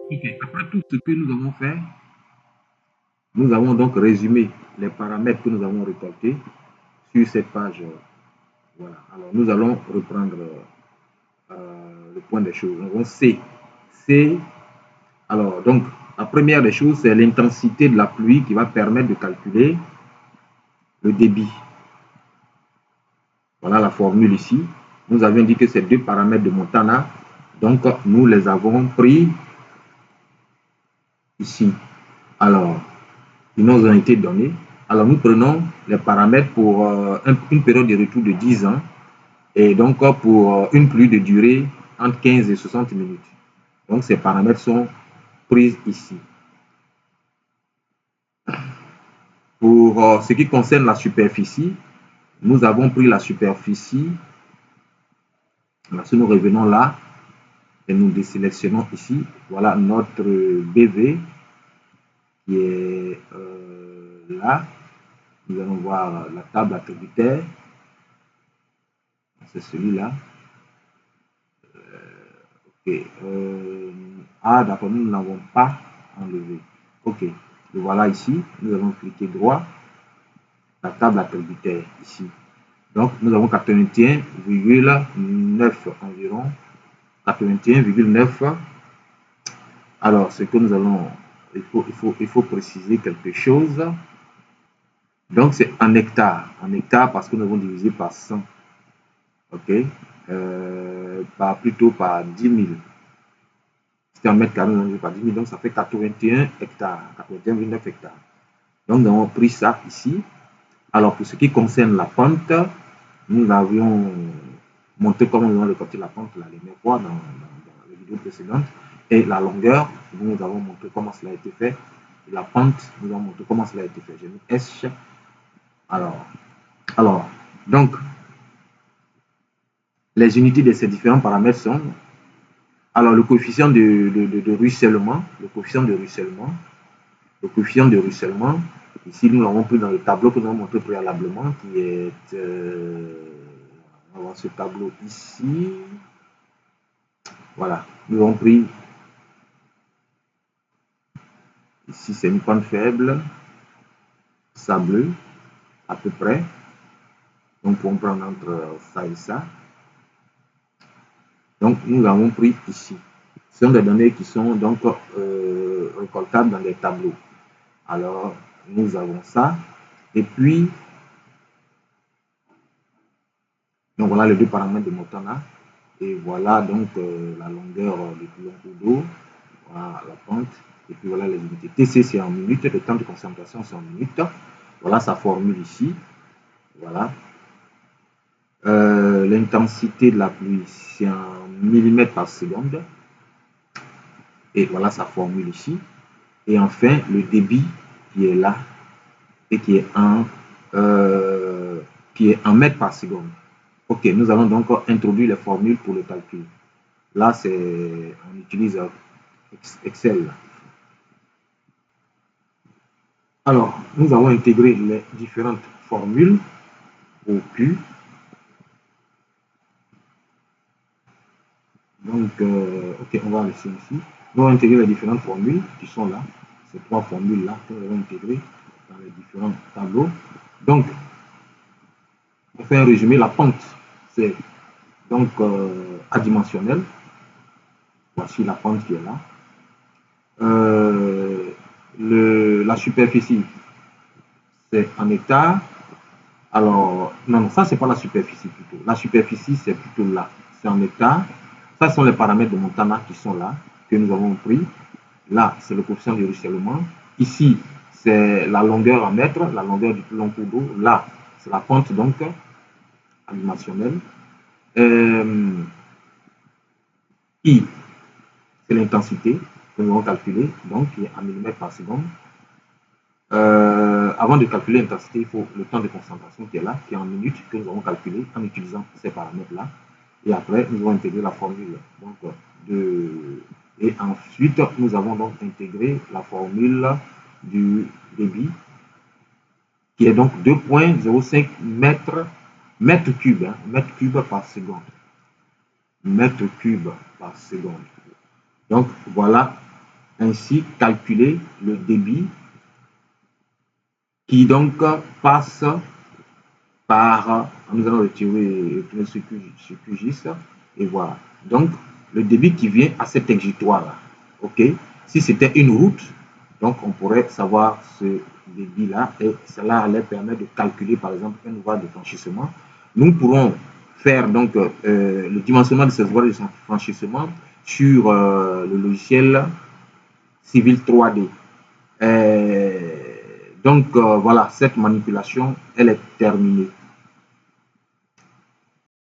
Ok, après tout ce que nous avons fait, nous avons donc résumé les paramètres que nous avons récoltés sur cette page. Voilà. Alors, nous allons reprendre le point des choses. Nous avons C. C. Alors, donc, la première des choses, c'est l'intensité de la pluie qui va permettre de calculer le débit. Voilà la formule ici. Nous avions dit que ces deux paramètres de Montana, donc nous les avons pris ici. Alors, ils nous ont été donnés. Alors, nous prenons les paramètres pour une période de retour de 10 ans et donc pour une pluie de durée entre 15 et 60 minutes. Donc, ces paramètres sont pris ici. Pour ce qui concerne la superficie, nous avons pris la superficie. Si nous revenons là et nous désélectionnons ici, voilà notre BV qui est là. Nous allons voir la table attributaire. C'est celui-là. Okay. Ah, d'accord, nous ne l'avons pas enlevé. Ok, le voilà ici. Nous allons cliquer droit. La table attributaire ici. Donc, nous avons 81,9 environ. 81,9. Alors, ce que nous allons, il faut préciser quelque chose. Donc, c'est en hectares. En hectares parce que nous avons divisé par 100. OK. Plutôt par 10 000. C'était en mètres carrés, nous avons divisé par 10 000. Donc, ça fait 81 hectares. 81,9 hectares. Donc, nous avons pris ça ici. Alors, pour ce qui concerne la pente, nous avions montré comment nous avons récolté la pente la dernière fois dans les vidéos précédentes. Et la longueur, nous avons montré comment cela a été fait. Et la pente, nous avons montré comment cela a été fait. J'ai mis S. Alors, donc, les unités de ces différents paramètres sont, alors, le coefficient de ruissellement, le coefficient de ruissellement, le coefficient de ruissellement, ici, nous l'avons pris dans le tableau que nous avons montré préalablement, qui est, on va voir ce tableau ici. Voilà, nous avons pris, ici, c'est une pente faible, sableux, à peu près. Donc, on prend entre ça et ça. Donc, nous l'avons pris ici. Ce sont des données qui sont donc récoltables dans des tableaux. Alors, nous avons ça. Et puis, donc voilà les deux paramètres de Montana. Et voilà donc la longueur du long cours d'eau. Voilà la pente. Et puis voilà les unités. TC, c'est en minutes. Le temps de concentration, c'est en minutes. Voilà sa formule ici. Voilà. L'intensité de la pluie, c'est en millimètres par seconde. Et voilà sa formule ici. Et enfin, le débit qui est là et qui est en mètres par seconde. Ok, nous allons donc introduire les formules pour le calcul. Là, on utilise Excel. Alors, nous allons intégrer les différentes formules au Q. Donc, ok, on va laisser ici. Nous allons intégrer les différentes formules qui sont là. Ces trois formules-là que nous allons intégrer dans les différents tableaux. Donc, pour faire un résumé, la pente, c'est donc adimensionnelle. Voici la pente qui est là. La superficie, c'est en hectares. Alors, non, ça, c'est pas la superficie plutôt. La superficie, c'est plutôt là. C'est en hectares. Ça, sont les paramètres de Montana qui sont là, que nous avons pris. Là, c'est le coefficient de ruissellement. Ici, c'est la longueur en mètres, la longueur du plus long cours d'eau. Là, c'est la pente, donc, animationnelle. I, c'est l'intensité que nous avons calculée, donc, qui est en millimètres par seconde. Avant de calculer l'intensité, il faut le temps de concentration qui est là, qui est en minutes, que nous avons calculé en utilisant ces paramètres-là. Et après, nous allons intégrer la formule. Donc, et ensuite, nous avons donc intégré la formule du débit, qui est donc 2,05 mètres cubes, hein, mètres cubes par seconde. Mètres cubes par seconde. Donc, voilà ainsi calculer le débit qui donc passe par, nous allons retirer ce QGIS, et voilà. Donc, le débit qui vient à cet exutoire-là, ok? Si c'était une route, donc on pourrait savoir ce débit-là, et cela allait permettre de calculer, par exemple, un ouvrage de franchissement. Nous pourrons faire donc le dimensionnement de ces ouvrages de franchissement sur le logiciel Civil 3D. Donc voilà, cette manipulation, elle est terminée.